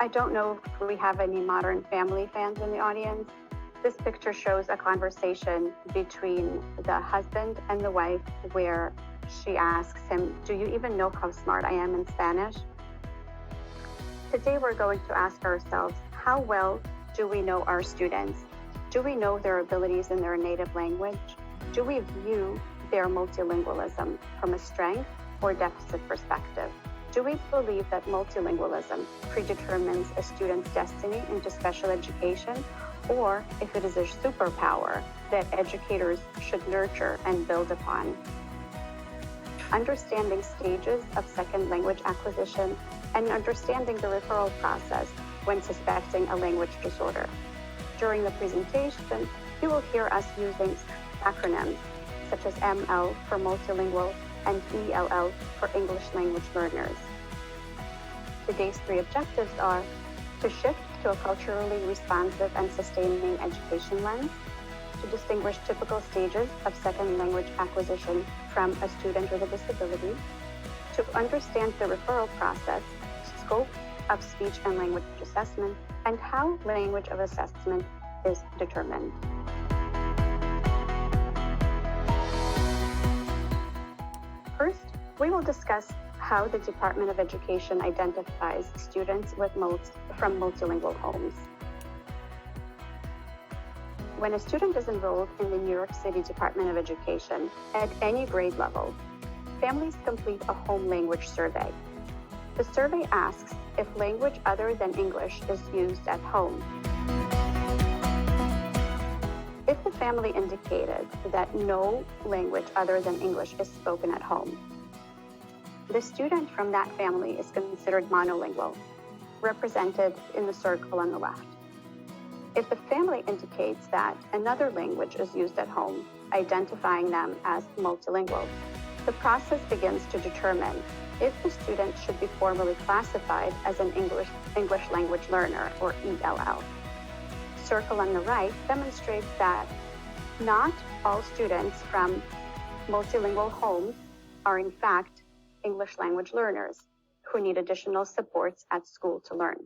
I don't know if we have any Modern Family fans in the audience. This picture shows a conversation between the husband and the wife where she asks him, "Do you even know how smart I am in Spanish?" Today we're going to ask ourselves, how well do we know our students? Do we know their abilities in their native language? Do we view their multilingualism from a strength or deficit perspective? Do we believe that multilingualism predetermines a student's destiny into special education, or if it is a superpower that educators should nurture and build upon? Understanding stages of second language acquisition and understanding the referral process when suspecting a language disorder. During the presentation, you will hear us using acronyms such as ML for multilingual and ELL for English language learners. Today's 3 objectives are to shift to a culturally responsive and sustaining education lens, to distinguish typical stages of second language acquisition from a student with a disability, to understand the referral process, scope of speech and language assessment, and how language of assessment is determined. First, we will discuss how the Department of Education identifies students from multilingual homes. When a student is enrolled in the New York City Department of Education at any grade level, families complete a home language survey. The survey asks if language other than English is used at home. If the family indicated that no language other than English is spoken at home, the student from that family is considered monolingual, represented in the circle on the left. If the family indicates that another language is used at home, identifying them as multilingual, the process begins to determine if the student should be formally classified as an English language learner, or ELL. Circle on the right demonstrates that not all students from multilingual homes are in fact English language learners who need additional supports at school to learn.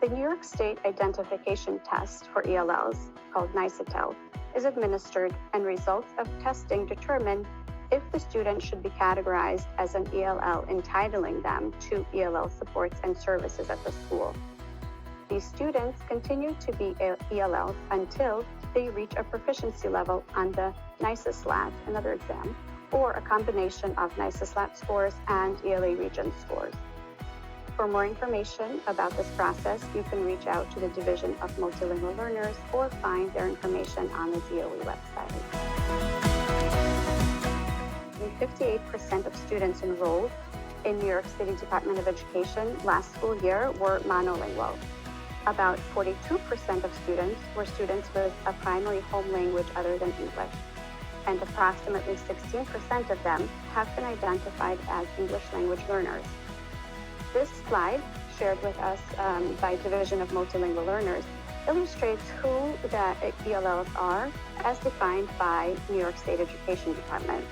The New York State Identification Test for ELLs, called NICETEL, is administered, and results of testing determine if the student should be categorized as an ELL, entitling them to ELL supports and services at the school. These students continue to be ELLs until they reach a proficiency level on the NICESLAT, another exam, or a combination of NICESLAT scores and ELA Region scores. For more information about this process, you can reach out to the Division of Multilingual Learners or find their information on the DOE website. 58% of students enrolled in New York City Department of Education last school year were monolingual. About 42% of students were students with a primary home language other than English, and approximately 16% of them have been identified as English language learners. This slide, shared with us by Division of Multilingual Learners, illustrates who the ELLs are as defined by New York State Education Department.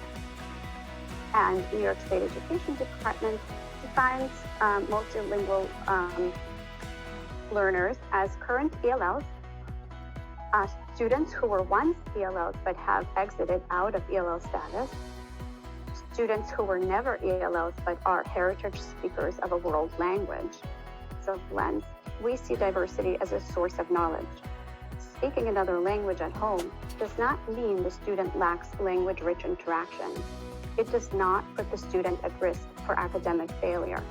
And New York State Education Department defines multilingual learners as current ELLs, students who were once ELLs but have exited out of ELL status, students who were never ELLs but are heritage speakers of a world language. So lens, we see diversity as a source of knowledge. Speaking another language at home does not mean the student lacks language-rich interactions. It does not put the student at risk for academic failure.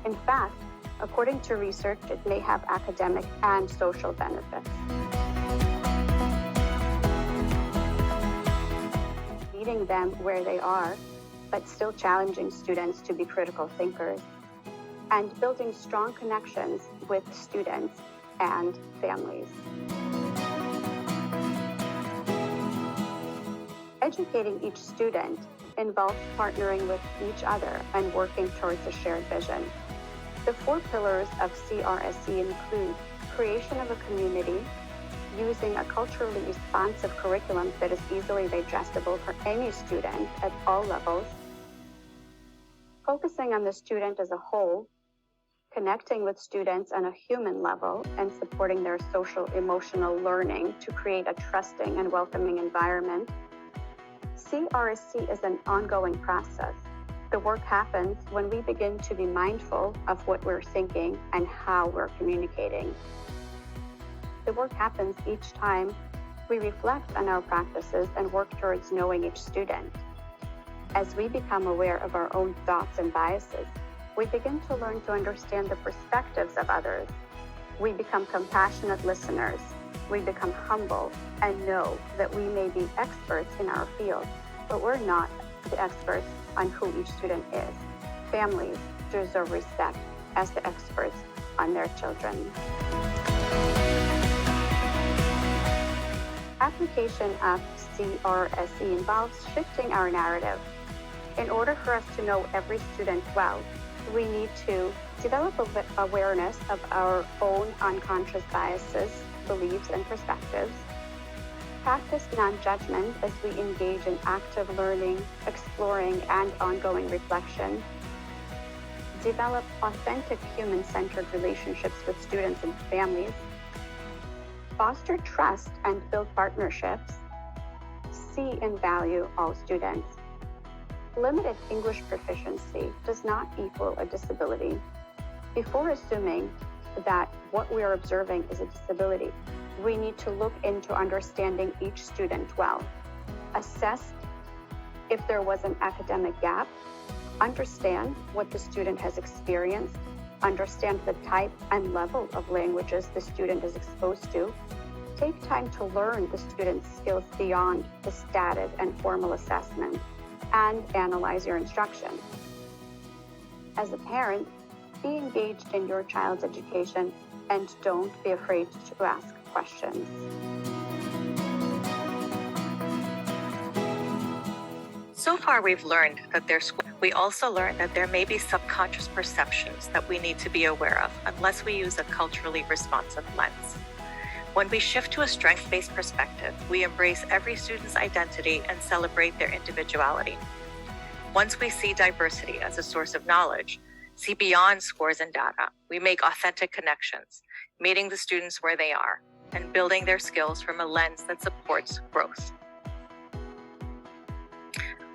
In fact, according to research, it may have academic and social benefits. Meeting them where they are, but still challenging students to be critical thinkers, and building strong connections with students and families. Educating each student involves partnering with each other and working towards a shared vision. The 4 pillars of CRSE include creation of a community, using a culturally responsive curriculum that is easily digestible for any student at all levels, focusing on the student as a whole, connecting with students on a human level and supporting their social emotional learning to create a trusting and welcoming environment. CRSC is an ongoing process. The work happens when we begin to be mindful of what we're thinking and how we're communicating. The work happens each time we reflect on our practices and work towards knowing each student. As we become aware of our own thoughts and biases, we begin to learn to understand the perspectives of others. We become compassionate listeners. We become humble and know that we may be experts in our field, but we're not the experts on who each student is. Families deserve respect as the experts on their children. Application of CRSE involves shifting our narrative. In order for us to know every student well, we need to develop awareness of our own unconscious biases, beliefs, and perspectives, practice non-judgment as we engage in active learning, exploring, and ongoing reflection, develop authentic human-centered relationships with students and families, foster trust and build partnerships, see and value all students. Limited English proficiency does not equal a disability. Before assuming that what we are observing is a disability, we need to look into understanding each student well, assess if there was an academic gap, understand what the student has experienced, understand the type and level of languages the student is exposed to, take time to learn the student's skills beyond the stated and formal assessment, and analyze your instruction. As a parent, be engaged in your child's education and don't be afraid to ask questions. So far, we've learned that we also learned that there may be subconscious perceptions that we need to be aware of unless we use a culturally responsive lens. When we shift to a strength-based perspective, we embrace every student's identity and celebrate their individuality. Once we see diversity as a source of knowledge, see beyond scores and data, we make authentic connections, meeting the students where they are, and building their skills from a lens that supports growth.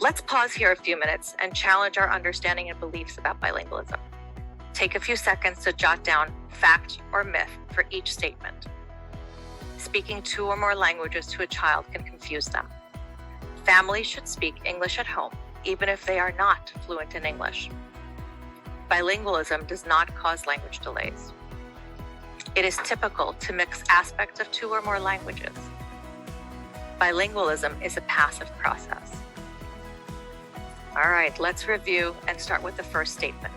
Let's pause here a few minutes and challenge our understanding and beliefs about bilingualism. Take a few seconds to jot down fact or myth for each statement. Speaking 2 or more languages to a child can confuse them. Families should speak English at home, even if they are not fluent in English. Bilingualism does not cause language delays. It is typical to mix aspects of 2 or more languages. Bilingualism is a passive process. All right, let's review and start with the first statement.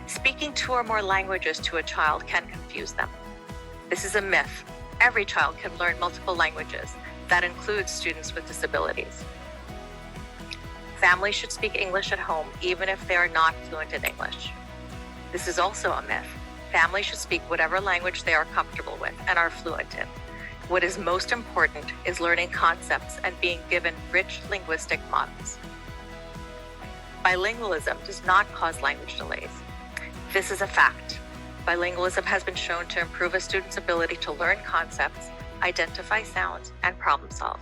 Speaking 2 or more languages to a child can confuse them. This is a myth. Every child can learn multiple languages. That includes students with disabilities. Families should speak English at home, even if they are not fluent in English. This is also a myth. Families should speak whatever language they are comfortable with and are fluent in. What is most important is learning concepts and being given rich linguistic models. Bilingualism does not cause language delays. This is a fact. Bilingualism has been shown to improve a student's ability to learn concepts, identify sounds, and problem solve.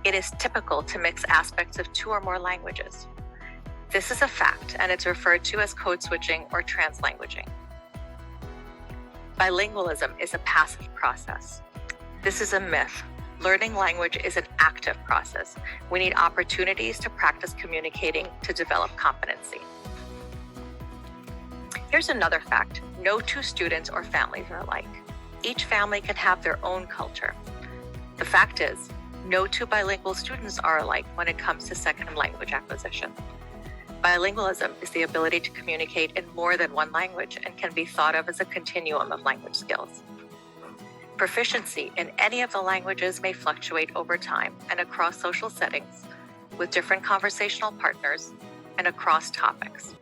It is typical to mix aspects of 2 or more languages. This is a fact, and it's referred to as code switching or translanguaging. Bilingualism is a passive process. This is a myth. Learning language is an active process. We need opportunities to practice communicating to develop competency. Here's another fact. No 2 students or families are alike. Each family can have their own culture. The fact is, no 2 bilingual students are alike when it comes to second language acquisition. Bilingualism is the ability to communicate in more than one language and can be thought of as a continuum of language skills. Proficiency in any of the languages may fluctuate over time and across social settings, with different conversational partners, and across topics.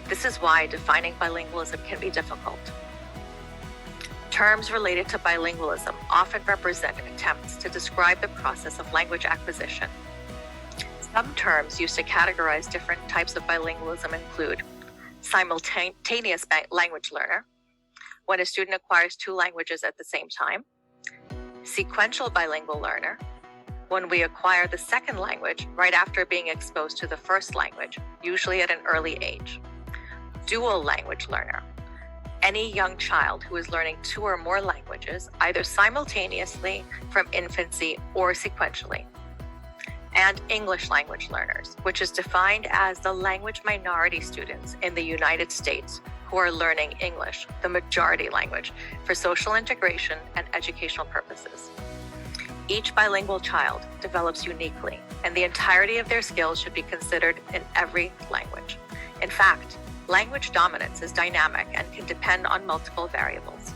This is why defining bilingualism can be difficult. Terms related to bilingualism often represent attempts to describe the process of language acquisition. Some terms used to categorize different types of bilingualism include simultaneous language learner, when a student acquires 2 languages at the same time, sequential bilingual learner, when we acquire the second language right after being exposed to the first language, usually at an early age, dual language learner, any young child who is learning 2 or more languages, either simultaneously from infancy or sequentially, and English language learners, which is defined as the language minority students in the United States who are learning English, the majority language, for social integration and educational purposes. Each bilingual child develops uniquely, and the entirety of their skills should be considered in every language. In fact, language dominance is dynamic and can depend on multiple variables.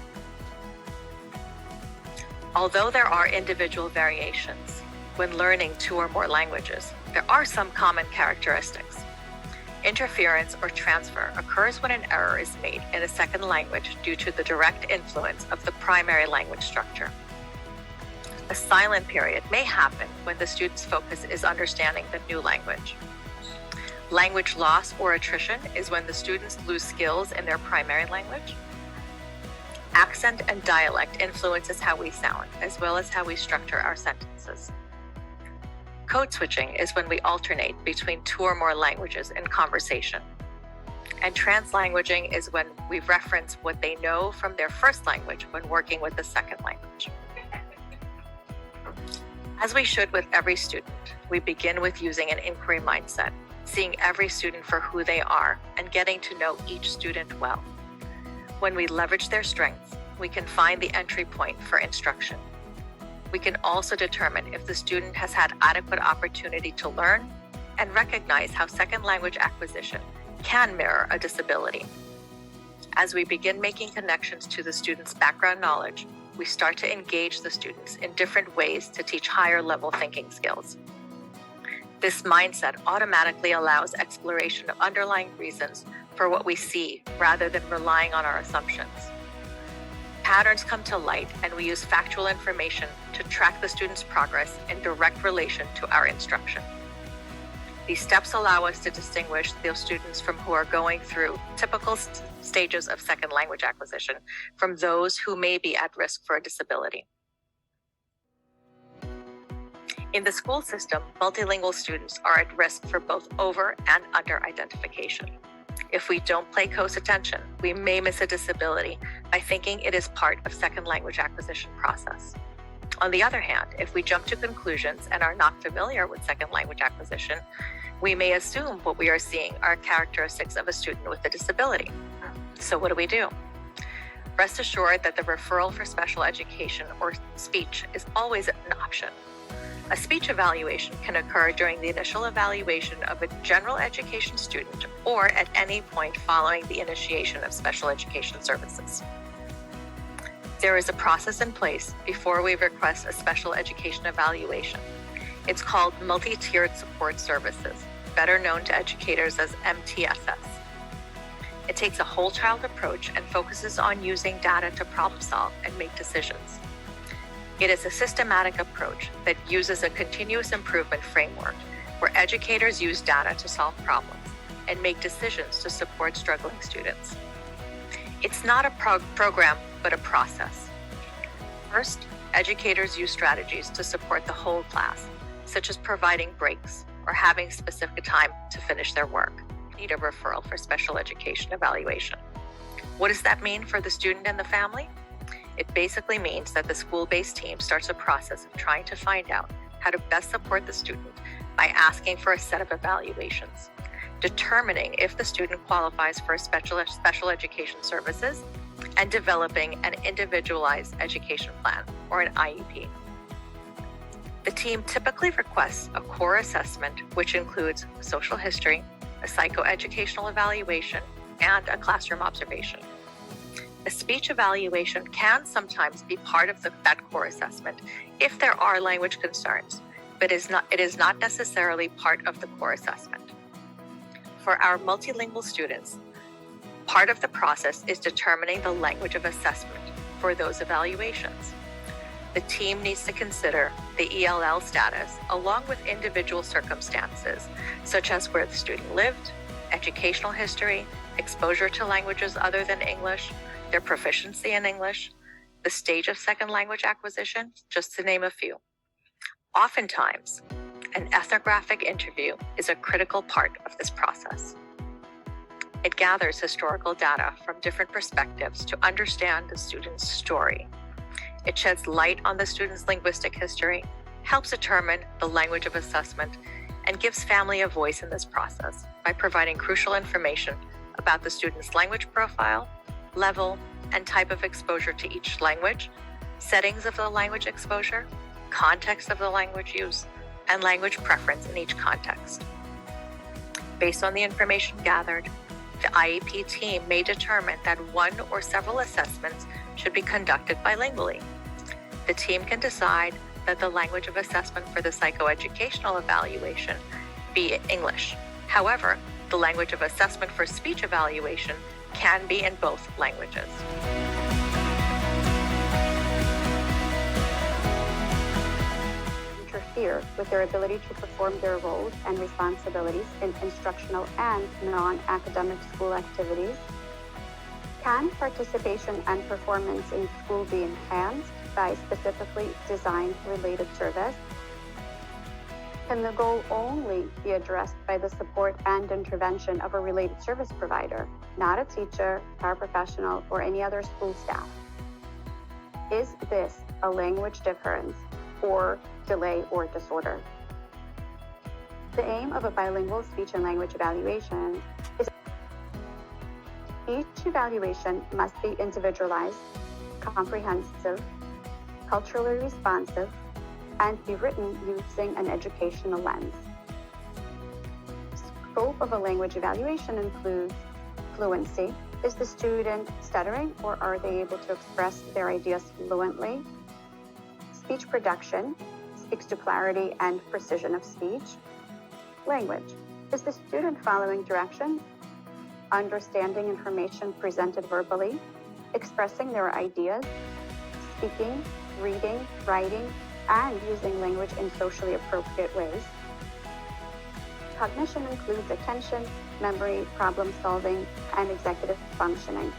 Although there are individual variations when learning 2 or more languages, there are some common characteristics. Interference or transfer occurs when an error is made in a second language due to the direct influence of the primary language structure. A silent period may happen when the student's focus is understanding the new language. Language loss or attrition is when the students lose skills in their primary language. Accent and dialect influences how we sound, as well as how we structure our sentences. Code switching is when we alternate between 2 or more languages in conversation. And translanguaging is when we reference what they know from their first language when working with the second language. As we should with every student, we begin with using an inquiry mindset, seeing every student for who they are and getting to know each student well. When we leverage their strengths, we can find the entry point for instruction. We can also determine if the student has had adequate opportunity to learn and recognize how second language acquisition can mirror a disability. As we begin making connections to the student's background knowledge, we start to engage the students in different ways to teach higher level thinking skills. This mindset automatically allows exploration of underlying reasons for what we see rather than relying on our assumptions. Patterns come to light, and we use factual information to track the student's progress in direct relation to our instruction. These steps allow us to distinguish those students from who are going through typical stages of second language acquisition from those who may be at risk for a disability. In the school system, multilingual students are at risk for both over and under identification. If we don't pay close attention, we may miss a disability by thinking it is part of second language acquisition process. On the other hand, if we jump to conclusions and are not familiar with second language acquisition, we may assume what we are seeing are characteristics of a student with a disability. So what do? Rest assured that the referral for special education or speech is always an option. A speech evaluation can occur during the initial evaluation of a general education student or at any point following the initiation of special education services. There is a process in place before we request a special education evaluation. It's called multi-tiered support services, better known to educators as MTSS. It takes a whole child approach and focuses on using data to problem solve and make decisions. It is a systematic approach that uses a continuous improvement framework where educators use data to solve problems and make decisions to support struggling students. It's not a program, but a process. First, educators use strategies to support the whole class, such as providing breaks or having specific time to finish their work. Need a referral for special education evaluation. What does that mean for the student and the family? It basically means that the school-based team starts a process of trying to find out how to best support the student by asking for a set of evaluations, determining if the student qualifies for special education services, and developing an individualized education plan, or an IEP. The team typically requests a core assessment, which includes social history, a psychoeducational evaluation, and a classroom observation. A speech evaluation can sometimes be part of that core assessment if there are language concerns, but it is not necessarily part of the core assessment. For our multilingual students, part of the process is determining the language of assessment for those evaluations. The team needs to consider the ELL status along with individual circumstances, such as where the student lived educational history, exposure to languages other than English, their proficiency in English, the stage of second language acquisition, just to name a few. Oftentimes, an ethnographic interview is a critical part of this process. It gathers historical data from different perspectives to understand the student's story. It sheds light on the student's linguistic history, helps determine the language of assessment, and gives family a voice in this process by providing crucial information about the student's language profile, level, and type of exposure to each language, settings of the language exposure, context of the language use, and language preference in each context. Based on the information gathered, the IEP team may determine that one or several assessments should be conducted bilingually. The team can decide that the language of assessment for the psychoeducational evaluation be English. However, the language of assessment for speech evaluation can be in both languages. Interfere with their ability to perform their roles and responsibilities in instructional and non-academic school activities? Can participation and performance in school be enhanced by specifically designed related service? Can the goal only be addressed by the support and intervention of a related service provider, not a teacher, paraprofessional, or any other school staff? Is this a language difference or delay or disorder? The aim of a bilingual speech and language evaluation is each evaluation must be individualized, comprehensive, culturally responsive, and be written using an educational lens. Scope of a language evaluation includes fluency. Is the student stuttering, or are they able to express their ideas fluently? Speech production speaks to clarity and precision of speech. Language. Is the student following directions, understanding information presented verbally, expressing their ideas, speaking, reading, writing, and using language in socially appropriate ways? Cognition includes attention, memory, problem solving, and executive functioning.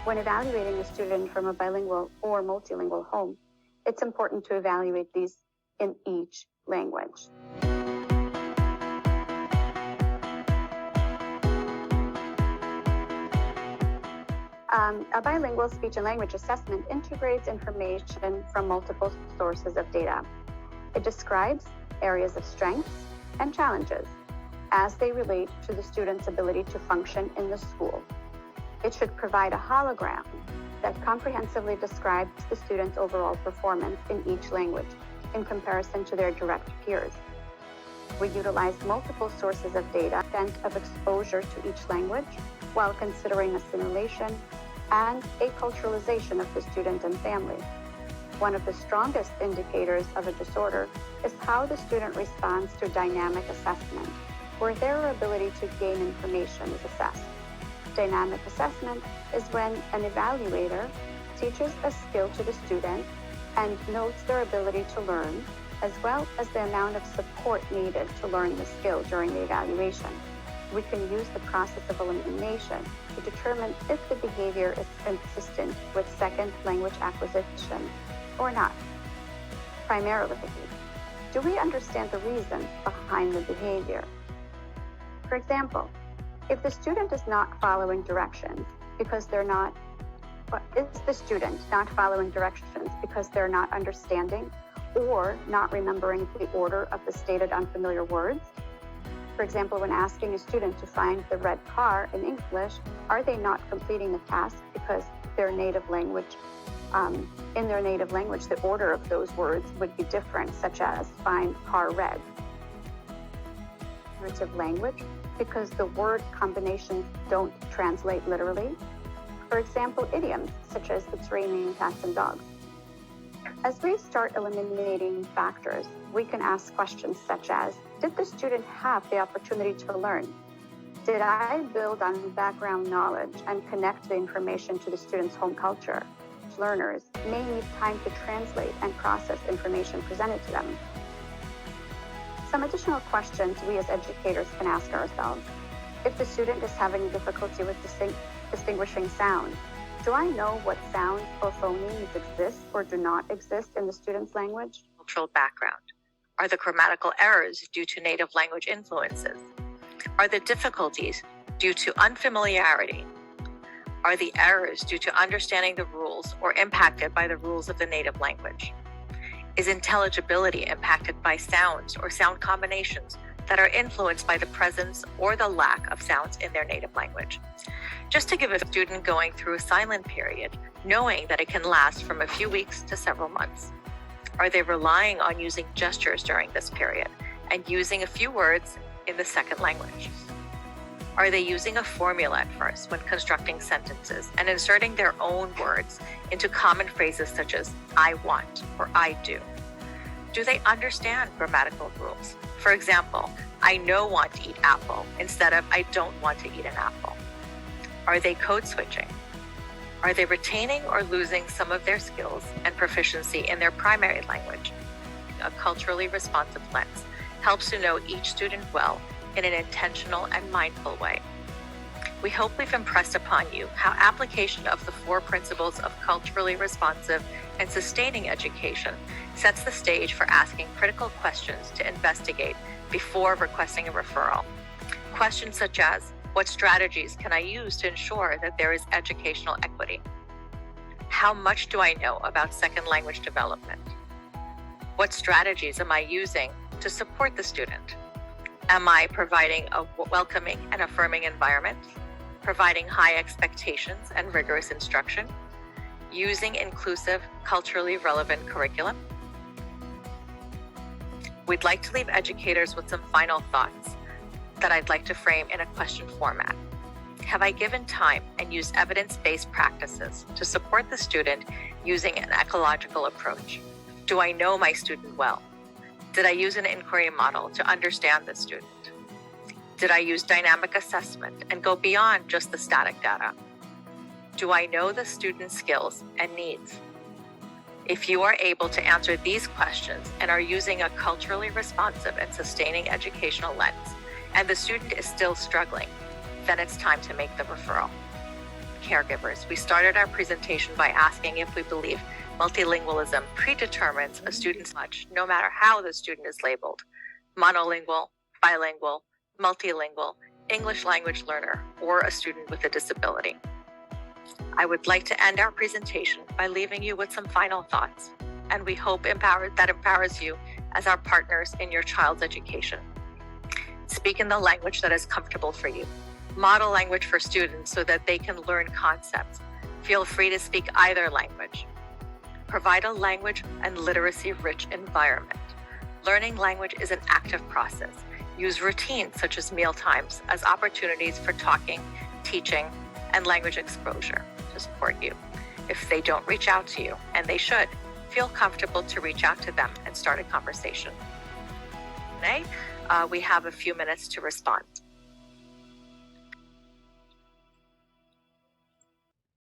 When evaluating a student from a bilingual or multilingual home, it's important to evaluate these in each language. A bilingual speech and language assessment integrates information from multiple sources of data. It describes areas of strengths and challenges as they relate to the student's ability to function in the school. It should provide a hologram that comprehensively describes the student's overall performance in each language in comparison to their direct peers. We utilize multiple sources of data and of exposure to each language while considering assimilation and acculturalization of the student and family. One of the strongest indicators of a disorder is how the student responds to dynamic assessment, where their ability to gain information is assessed. Dynamic assessment is when an evaluator teaches a skill to the student and notes their ability to learn, as well as the amount of support needed to learn the skill during the evaluation. We can use the process of elimination to determine if the behavior is consistent with second language acquisition or not. Primarily, do we understand the reason behind the behavior? For example, if the student is not following directions because they're not, is the student not following directions because they're not understanding or not remembering the order of the stated unfamiliar words? For example, when asking a student to find the red car in English, are they not completing the task because their native language, in their native language, the order of those words would be different, such as find car red? Figurative language, because the word combinations don't translate literally. For example, idioms, such as it's raining cats and dogs. As we start eliminating factors, we can ask questions such as, did the student have the opportunity to learn? Did I build on background knowledge and connect the information to the student's home culture? Learners may need time to translate and process information presented to them. Some additional questions we as educators can ask ourselves. If the student is having difficulty with distinguishing sound, do I know what sounds or phonemes exist or do not exist in the student's language? Cultural background. Are the grammatical errors due to native language influences? Are the difficulties due to unfamiliarity? Are the errors due to understanding the rules or impacted by the rules of the native language? Is intelligibility impacted by sounds or sound combinations that are influenced by the presence or the lack of sounds in their native language? Just to give a student going through a silent period, knowing that it can last from a few weeks to several months. Are they relying on using gestures during this period and using a few words in the second language? Are they using a formula at first when constructing sentences and inserting their own words into common phrases such as I want or I do? Do they understand grammatical rules? For example, I no want to eat apple instead of I don't want to eat an apple. Are they code switching? Are they retaining or losing some of their skills and proficiency in their primary language? A culturally responsive lens helps to know each student well in an intentional and mindful way. We hope we've impressed upon you how application of the 4 principles of culturally responsive and sustaining education sets the stage for asking critical questions to investigate before requesting a referral. Questions such as, what strategies can I use to ensure that there is educational equity? How much do I know about second language development? What strategies am I using to support the student? Am I providing a welcoming and affirming environment? Providing high expectations and rigorous instruction? Using inclusive, culturally relevant curriculum? We'd like to leave educators with some final thoughts that I'd like to frame in a question format. Have I given time and used evidence-based practices to support the student using an ecological approach? Do I know my student well? Did I use an inquiry model to understand the student? Did I use dynamic assessment and go beyond just the static data? Do I know the student's skills and needs? If you are able to answer these questions and are using a culturally responsive and sustaining educational lens, and the student is still struggling, then it's time to make the referral. Caregivers, we started our presentation by asking if we believe multilingualism predetermines a student's much, no matter how the student is labeled, monolingual, bilingual, multilingual, English language learner, or a student with a disability. I would like to end our presentation by leaving you with some final thoughts, and we hope that empowers you as our partners in your child's education. Speak in the language that is comfortable for you. Model language for students so that they can learn concepts. Feel free to speak either language. Provide a language and literacy-rich environment. Learning language is an active process. Use routines such as meal times as opportunities for talking, teaching, and language exposure to support you. If they don't reach out to you, and they should, feel comfortable to reach out to them and start a conversation. Today, we have a few minutes to respond.